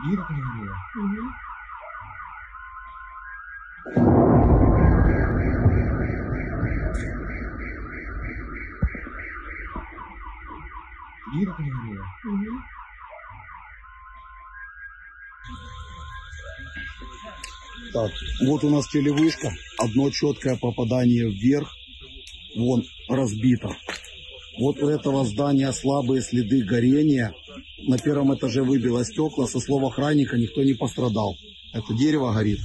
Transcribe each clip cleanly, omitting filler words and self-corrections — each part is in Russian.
Видно, перегорело? Видно, перегорело? Так, вот у нас телевышка. Одно четкое попадание вверх. Вон, разбито. Вот у этого здания слабые следы горения. На первом этаже выбило стекла. Со слов охранника, никто не пострадал. Это дерево горит.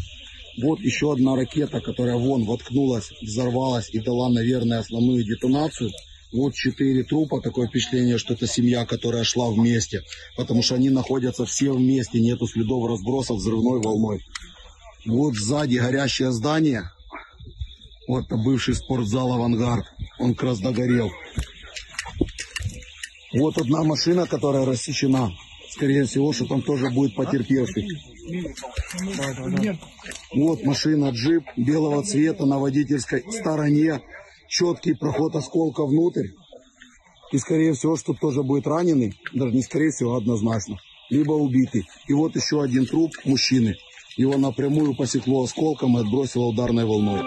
Вот еще одна ракета, которая вон воткнулась, взорвалась и дала, наверное, основную детонацию. Вот 4 трупа. Такое впечатление, что это семья, которая шла вместе. Потому что они находятся все вместе. Нету следов разброса взрывной волной. Вот сзади горящее здание. Вот это бывший спортзал «Авангард». Он как раз догорел. Вот одна машина, которая рассечена. Скорее всего, что там тоже будет потерпевший. Вот машина джип белого цвета на водительской стороне. Четкий проход осколка внутрь. И скорее всего, что тоже будет раненый. Даже не скорее всего, а однозначно. Либо убитый. И вот еще один труп мужчины. Его напрямую посекло осколком и отбросило ударной волной.